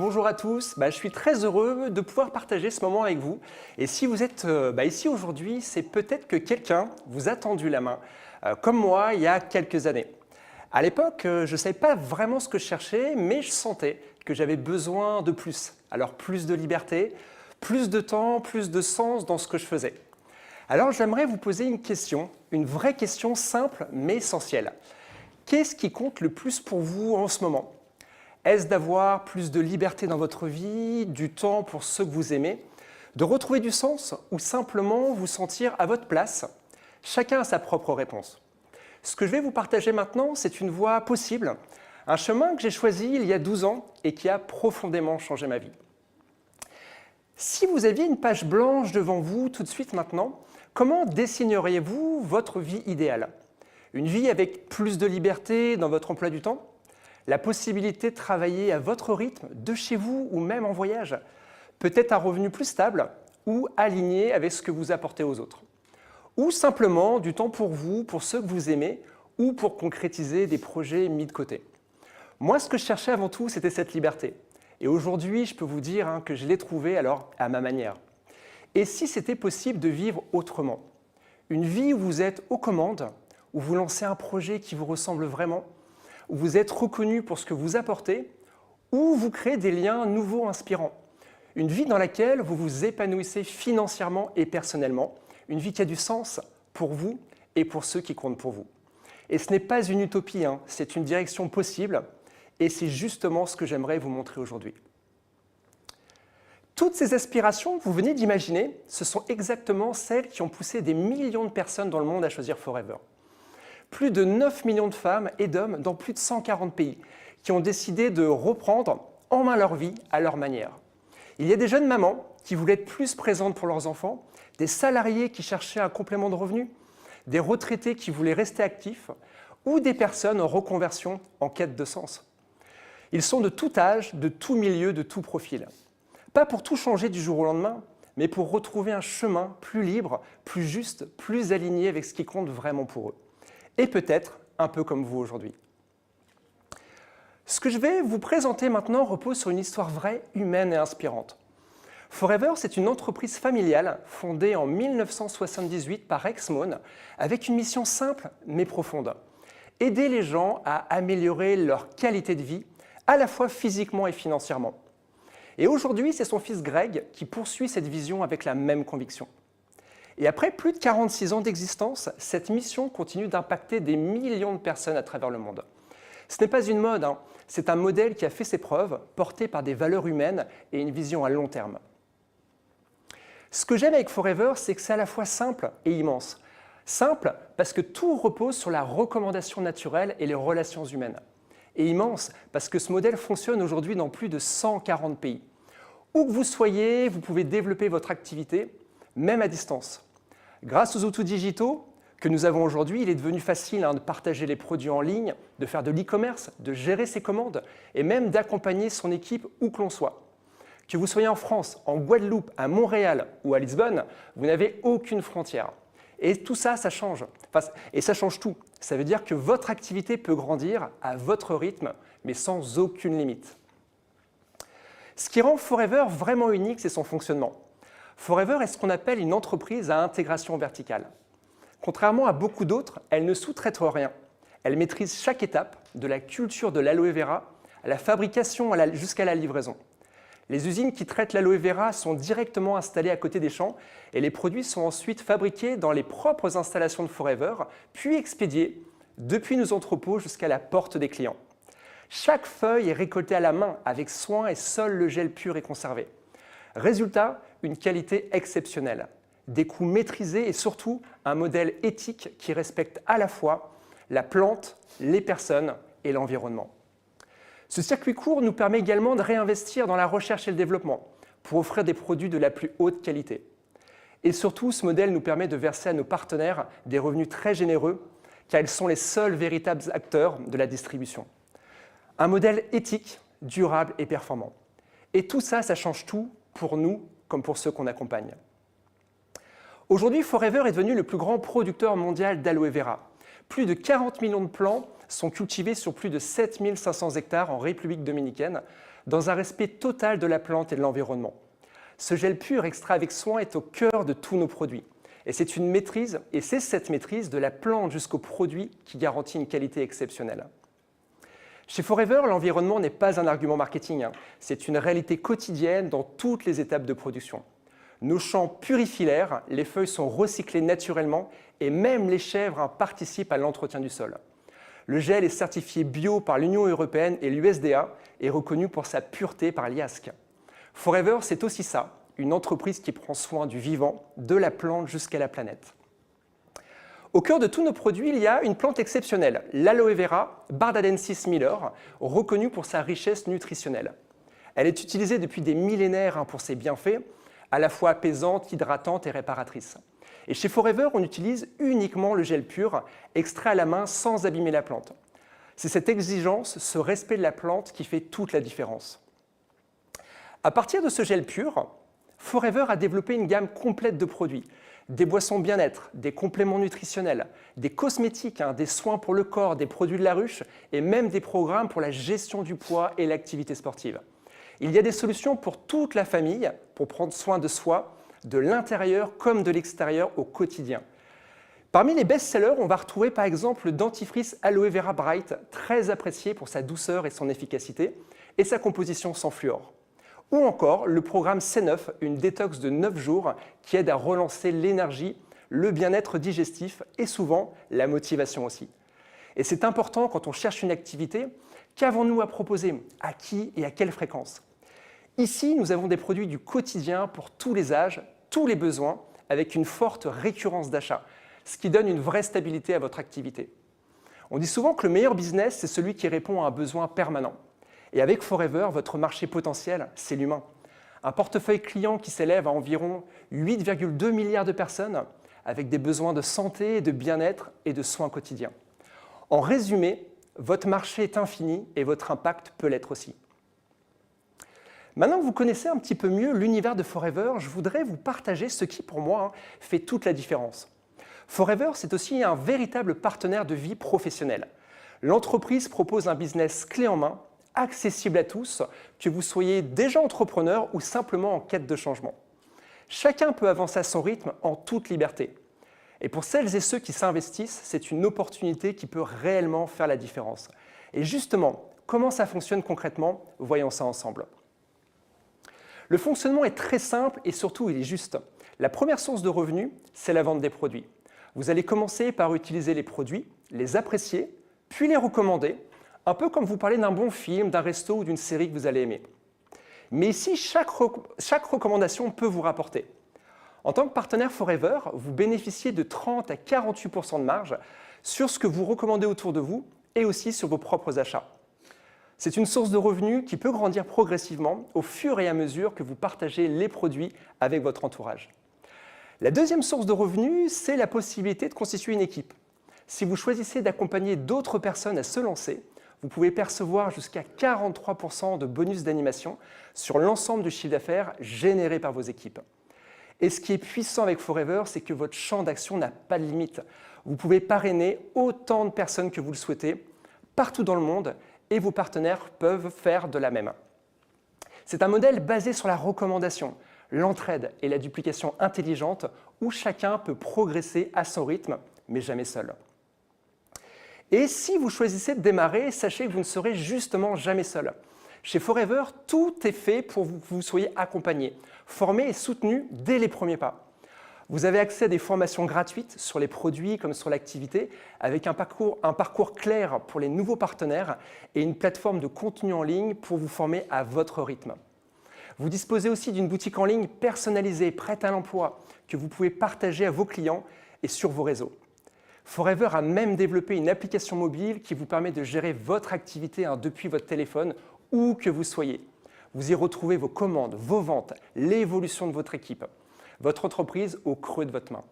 Bonjour à tous, je suis très heureux de pouvoir partager ce moment avec vous. Et si vous êtes ici aujourd'hui, c'est peut-être que quelqu'un vous a tendu la main, comme moi il y a quelques années. À l'époque, je ne savais pas vraiment ce que je cherchais, mais je sentais que j'avais besoin de plus. Alors plus de liberté, plus de temps, plus de sens dans ce que je faisais. Alors j'aimerais vous poser une question, une vraie question simple mais essentielle. Qu'est-ce qui compte le plus pour vous en ce moment ? Est-ce d'avoir plus de liberté dans votre vie, du temps pour ceux que vous aimez, de retrouver du sens ou simplement vous sentir à votre place ? Chacun a sa propre réponse. Ce que je vais vous partager maintenant, c'est une voie possible, un chemin que j'ai choisi il y a 12 ans et qui a profondément changé ma vie. Si vous aviez une page blanche devant vous tout de suite maintenant, comment dessineriez-vous votre vie idéale ? Une vie avec plus de liberté dans votre emploi du temps ? La possibilité de travailler à votre rythme, de chez vous ou même en voyage, peut-être un revenu plus stable ou aligné avec ce que vous apportez aux autres. Ou simplement du temps pour vous, pour ceux que vous aimez ou pour concrétiser des projets mis de côté. Moi, ce que je cherchais avant tout, c'était cette liberté. Et aujourd'hui, je peux vous dire que je l'ai trouvée alors à ma manière. Et si c'était possible de vivre autrement ? Une vie où vous êtes aux commandes, où vous lancez un projet qui vous ressemble vraiment, où vous êtes reconnu pour ce que vous apportez, ou vous créez des liens nouveaux inspirants. Une vie dans laquelle vous vous épanouissez financièrement et personnellement, une vie qui a du sens pour vous et pour ceux qui comptent pour vous. Et ce n'est pas une utopie, c'est une direction possible, et c'est justement ce que j'aimerais vous montrer aujourd'hui. Toutes ces aspirations que vous venez d'imaginer, ce sont exactement celles qui ont poussé des millions de personnes dans le monde à choisir Forever. Plus de 9 millions de femmes et d'hommes dans plus de 140 pays qui ont décidé de reprendre en main leur vie à leur manière. Il y a des jeunes mamans qui voulaient être plus présentes pour leurs enfants, des salariés qui cherchaient un complément de revenus, des retraités qui voulaient rester actifs ou des personnes en reconversion en quête de sens. Ils sont de tout âge, de tout milieu, de tout profil. Pas pour tout changer du jour au lendemain, mais pour retrouver un chemin plus libre, plus juste, plus aligné avec ce qui compte vraiment pour eux. Et peut-être un peu comme vous aujourd'hui. Ce que je vais vous présenter maintenant repose sur une histoire vraie, humaine et inspirante. Forever, c'est une entreprise familiale fondée en 1978 par Rex Mohn avec une mission simple mais profonde. Aider les gens à améliorer leur qualité de vie, à la fois physiquement et financièrement. Et aujourd'hui, c'est son fils Greg qui poursuit cette vision avec la même conviction. Et après plus de 46 ans d'existence, cette mission continue d'impacter des millions de personnes à travers le monde. Ce n'est pas une mode, c'est un modèle qui a fait ses preuves, porté par des valeurs humaines et une vision à long terme. Ce que j'aime avec Forever, c'est que c'est à la fois simple et immense. Simple parce que tout repose sur la recommandation naturelle et les relations humaines. Et immense parce que ce modèle fonctionne aujourd'hui dans plus de 140 pays. Où que vous soyez, vous pouvez développer votre activité, même à distance. Grâce aux outils digitaux que nous avons aujourd'hui, il est devenu facile de partager les produits en ligne, de faire de l'e-commerce, de gérer ses commandes et même d'accompagner son équipe où que l'on soit. Que vous soyez en France, en Guadeloupe, à Montréal ou à Lisbonne, vous n'avez aucune frontière. Et tout ça, ça change. Et ça change tout. Ça veut dire que votre activité peut grandir à votre rythme, mais sans aucune limite. Ce qui rend Forever vraiment unique, c'est son fonctionnement. Forever est ce qu'on appelle une entreprise à intégration verticale. Contrairement à beaucoup d'autres, elle ne sous-traite rien. Elle maîtrise chaque étape, de la culture de l'aloe vera à la fabrication jusqu'à la livraison. Les usines qui traitent l'aloe vera sont directement installées à côté des champs et les produits sont ensuite fabriqués dans les propres installations de Forever, puis expédiés depuis nos entrepôts jusqu'à la porte des clients. Chaque feuille est récoltée à la main avec soin et seul le gel pur est conservé. Résultat, une qualité exceptionnelle, des coûts maîtrisés et surtout un modèle éthique qui respecte à la fois la plante, les personnes et l'environnement. Ce circuit court nous permet également de réinvestir dans la recherche et le développement pour offrir des produits de la plus haute qualité. Et surtout, ce modèle nous permet de verser à nos partenaires des revenus très généreux car ils sont les seuls véritables acteurs de la distribution. Un modèle éthique, durable et performant. Et tout ça, ça change tout pour nous comme pour ceux qu'on accompagne. Aujourd'hui, Forever est devenu le plus grand producteur mondial d'aloe vera. Plus de 40 millions de plants sont cultivés sur plus de 7500 hectares en République dominicaine dans un respect total de la plante et de l'environnement. Ce gel pur extrait avec soin est au cœur de tous nos produits. Et c'est une maîtrise, et c'est cette maîtrise de la plante jusqu'au produit qui garantit une qualité exceptionnelle. Chez Forever, l'environnement n'est pas un argument marketing, c'est une réalité quotidienne dans toutes les étapes de production. Nos champs purifient l'air, les feuilles sont recyclées naturellement et même les chèvres participent à l'entretien du sol. Le gel est certifié bio par l'Union européenne et l'USDA et reconnu pour sa pureté par l'IASC. Forever, c'est aussi ça, une entreprise qui prend soin du vivant, de la plante jusqu'à la planète. Au cœur de tous nos produits, il y a une plante exceptionnelle, l'aloe vera Bardadensis Miller, reconnue pour sa richesse nutritionnelle. Elle est utilisée depuis des millénaires pour ses bienfaits, à la fois apaisante, hydratante et réparatrice. Et chez Forever, on utilise uniquement le gel pur, extrait à la main sans abîmer la plante. C'est cette exigence, ce respect de la plante qui fait toute la différence. À partir de ce gel pur, Forever a développé une gamme complète de produits. Des boissons bien-être, des compléments nutritionnels, des cosmétiques, des soins pour le corps, des produits de la ruche et même des programmes pour la gestion du poids et l'activité sportive. Il y a des solutions pour toute la famille pour prendre soin de soi, de l'intérieur comme de l'extérieur au quotidien. Parmi les best-sellers, on va retrouver par exemple le dentifrice Aloe Vera Bright, très apprécié pour sa douceur et son efficacité, et sa composition sans fluor. Ou encore le programme C9, une détox de 9 jours qui aide à relancer l'énergie, le bien-être digestif et souvent la motivation aussi. Et c'est important quand on cherche une activité, qu'avons-nous à proposer, à qui et à quelle fréquence? Ici, nous avons des produits du quotidien pour tous les âges, tous les besoins, avec une forte récurrence d'achat, ce qui donne une vraie stabilité à votre activité. On dit souvent que le meilleur business, c'est celui qui répond à un besoin permanent. Et avec Forever, votre marché potentiel, c'est l'humain. Un portefeuille client qui s'élève à environ 8,2 milliards de personnes, avec des besoins de santé, de bien-être et de soins quotidiens. En résumé, votre marché est infini et votre impact peut l'être aussi. Maintenant que vous connaissez un petit peu mieux l'univers de Forever, je voudrais vous partager ce qui, pour moi, fait toute la différence. Forever, c'est aussi un véritable partenaire de vie professionnelle. L'entreprise propose un business clé en main, accessible à tous, que vous soyez déjà entrepreneur ou simplement en quête de changement. Chacun peut avancer à son rythme en toute liberté. Et pour celles et ceux qui s'investissent, c'est une opportunité qui peut réellement faire la différence. Et justement, comment ça fonctionne concrètement? Voyons ça ensemble. Le fonctionnement est très simple et surtout il est juste. La première source de revenus, c'est la vente des produits. Vous allez commencer par utiliser les produits, les apprécier, puis les recommander, un peu comme vous parlez d'un bon film, d'un resto ou d'une série que vous allez aimer. Mais ici, chaque recommandation peut vous rapporter. En tant que partenaire Forever, vous bénéficiez de 30 à 48% de marge sur ce que vous recommandez autour de vous et aussi sur vos propres achats. C'est une source de revenus qui peut grandir progressivement au fur et à mesure que vous partagez les produits avec votre entourage. La deuxième source de revenus, c'est la possibilité de constituer une équipe. Si vous choisissez d'accompagner d'autres personnes à se lancer, vous pouvez percevoir jusqu'à 43% de bonus d'animation sur l'ensemble du chiffre d'affaires généré par vos équipes. Et ce qui est puissant avec Forever, c'est que votre champ d'action n'a pas de limite. Vous pouvez parrainer autant de personnes que vous le souhaitez, partout dans le monde, et vos partenaires peuvent faire de la même. C'est un modèle basé sur la recommandation, l'entraide et la duplication intelligente, où chacun peut progresser à son rythme, mais jamais seul. Et si vous choisissez de démarrer, sachez que vous ne serez justement jamais seul. Chez Forever, tout est fait pour que vous soyez accompagné, formé et soutenu dès les premiers pas. Vous avez accès à des formations gratuites sur les produits comme sur l'activité, avec un parcours clair pour les nouveaux partenaires et une plateforme de contenu en ligne pour vous former à votre rythme. Vous disposez aussi d'une boutique en ligne personnalisée, prête à l'emploi, que vous pouvez partager à vos clients et sur vos réseaux. Forever a même développé une application mobile qui vous permet de gérer votre activité depuis votre téléphone, où que vous soyez. Vous y retrouvez vos commandes, vos ventes, l'évolution de votre équipe, votre entreprise au creux de votre main.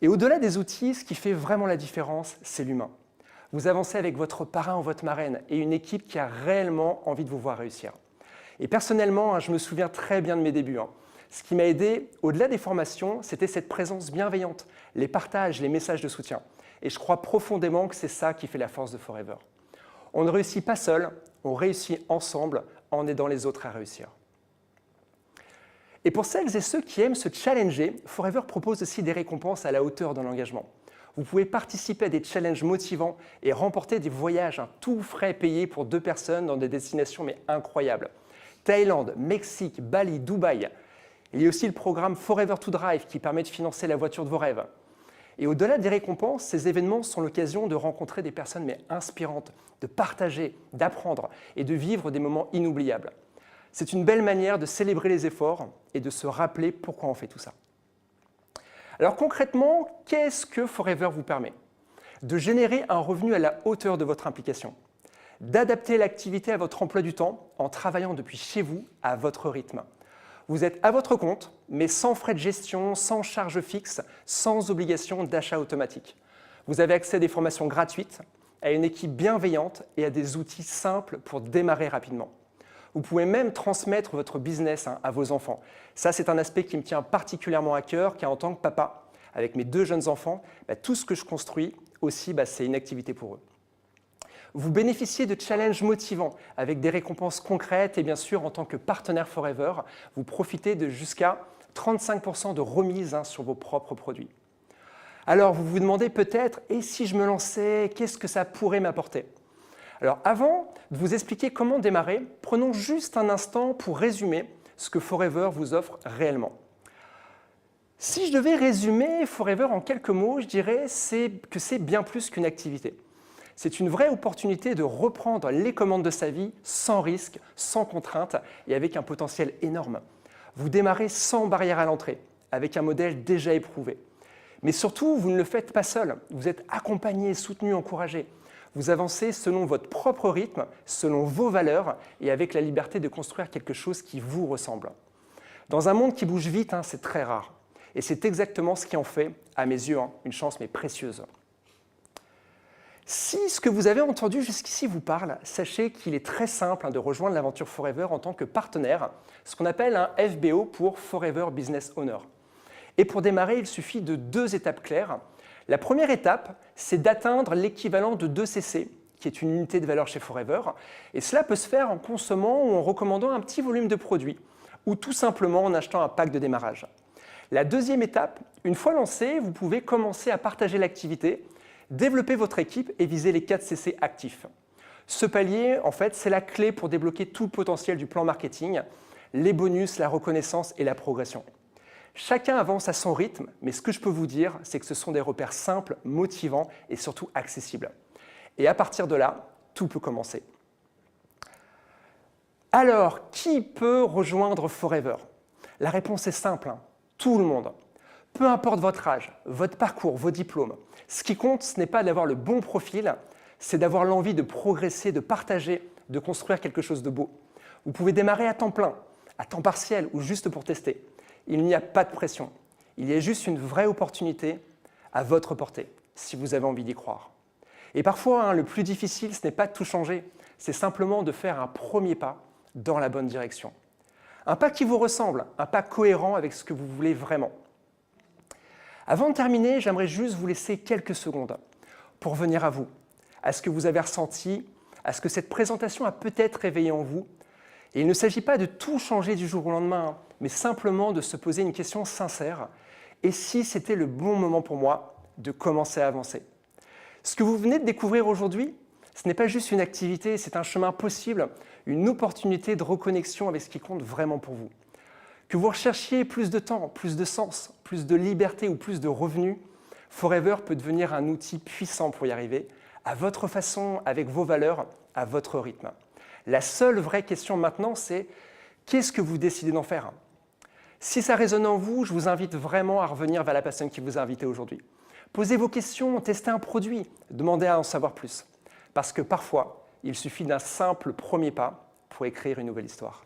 Et au-delà des outils, ce qui fait vraiment la différence, c'est l'humain. Vous avancez avec votre parrain ou votre marraine et une équipe qui a réellement envie de vous voir réussir. Et personnellement, je me souviens très bien de mes débuts. Ce qui m'a aidé, au-delà des formations, c'était cette présence bienveillante, les partages, les messages de soutien. Et je crois profondément que c'est ça qui fait la force de Forever. On ne réussit pas seul, on réussit ensemble en aidant les autres à réussir. Et pour celles et ceux qui aiment se challenger, Forever propose aussi des récompenses à la hauteur de l'engagement. Vous pouvez participer à des challenges motivants et remporter des voyages tout frais payés pour 2 personnes dans des destinations incroyables. Thaïlande, Mexique, Bali, Dubaï. Il y a aussi le programme Forever to Drive qui permet de financer la voiture de vos rêves. Et au-delà des récompenses, ces événements sont l'occasion de rencontrer des personnes inspirantes, de partager, d'apprendre et de vivre des moments inoubliables. C'est une belle manière de célébrer les efforts et de se rappeler pourquoi on fait tout ça. Alors concrètement, qu'est-ce que Forever vous permet? De générer un revenu à la hauteur de votre implication, d'adapter l'activité à votre emploi du temps en travaillant depuis chez vous à votre rythme. Vous êtes à votre compte, mais sans frais de gestion, sans charges fixes, sans obligation d'achat automatique. Vous avez accès à des formations gratuites, à une équipe bienveillante et à des outils simples pour démarrer rapidement. Vous pouvez même transmettre votre business à vos enfants. Ça, c'est un aspect qui me tient particulièrement à cœur, car en tant que papa, avec mes 2 jeunes enfants, tout ce que je construis aussi, c'est une activité pour eux. Vous bénéficiez de challenges motivants avec des récompenses concrètes et bien sûr, en tant que partenaire Forever, vous profitez de jusqu'à 35% de remise sur vos propres produits. Alors, vous vous demandez peut-être, et si je me lançais, qu'est-ce que ça pourrait m'apporter? Alors, avant de vous expliquer comment démarrer, prenons juste un instant pour résumer ce que Forever vous offre réellement. Si je devais résumer Forever en quelques mots, je dirais que c'est bien plus qu'une activité. C'est une vraie opportunité de reprendre les commandes de sa vie sans risque, sans contrainte et avec un potentiel énorme. Vous démarrez sans barrière à l'entrée, avec un modèle déjà éprouvé. Mais surtout, vous ne le faites pas seul, vous êtes accompagné, soutenu, encouragé. Vous avancez selon votre propre rythme, selon vos valeurs et avec la liberté de construire quelque chose qui vous ressemble. Dans un monde qui bouge vite, c'est très rare. Et c'est exactement ce qui en fait, à mes yeux, une chance précieuse. Si ce que vous avez entendu jusqu'ici vous parle, sachez qu'il est très simple de rejoindre l'aventure Forever en tant que partenaire, ce qu'on appelle un FBO pour Forever Business Owner. Et pour démarrer, il suffit de 2 étapes claires. La première étape, c'est d'atteindre l'équivalent de 2 CC, qui est une unité de valeur chez Forever. Et cela peut se faire en consommant ou en recommandant un petit volume de produits, ou tout simplement en achetant un pack de démarrage. La deuxième étape, une fois lancé, vous pouvez commencer à partager l'activité, développer votre équipe et viser les 4 CC actifs. Ce palier, en fait, c'est la clé pour débloquer tout le potentiel du plan marketing, les bonus, la reconnaissance et la progression. Chacun avance à son rythme, mais ce que je peux vous dire, c'est que ce sont des repères simples, motivants et surtout accessibles. Et à partir de là, tout peut commencer. Alors, qui peut rejoindre Forever? La réponse est simple, tout le monde. Peu importe votre âge, votre parcours, vos diplômes. Ce qui compte, ce n'est pas d'avoir le bon profil, c'est d'avoir l'envie de progresser, de partager, de construire quelque chose de beau. Vous pouvez démarrer à temps plein, à temps partiel ou juste pour tester. Il n'y a pas de pression. Il y a juste une vraie opportunité à votre portée, si vous avez envie d'y croire. Et parfois, le plus difficile, ce n'est pas de tout changer, c'est simplement de faire un premier pas dans la bonne direction. Un pas qui vous ressemble, un pas cohérent avec ce que vous voulez vraiment. Avant de terminer, j'aimerais juste vous laisser quelques secondes pour venir à vous, à ce que vous avez ressenti, à ce que cette présentation a peut-être réveillé en vous. Et il ne s'agit pas de tout changer du jour au lendemain, mais simplement de se poser une question sincère. Et si c'était le bon moment pour moi de commencer à avancer? Ce que vous venez de découvrir aujourd'hui, ce n'est pas juste une activité, c'est un chemin possible, une opportunité de reconnexion avec ce qui compte vraiment pour vous. Que vous recherchiez plus de temps, plus de sens, plus de liberté ou plus de revenus, Forever peut devenir un outil puissant pour y arriver, à votre façon, avec vos valeurs, à votre rythme. La seule vraie question maintenant, c'est qu'est-ce que vous décidez d'en faire? Si ça résonne en vous, je vous invite vraiment à revenir vers la personne qui vous a invité aujourd'hui. Posez vos questions, testez un produit, demandez à en savoir plus. Parce que parfois, il suffit d'un simple premier pas pour écrire une nouvelle histoire.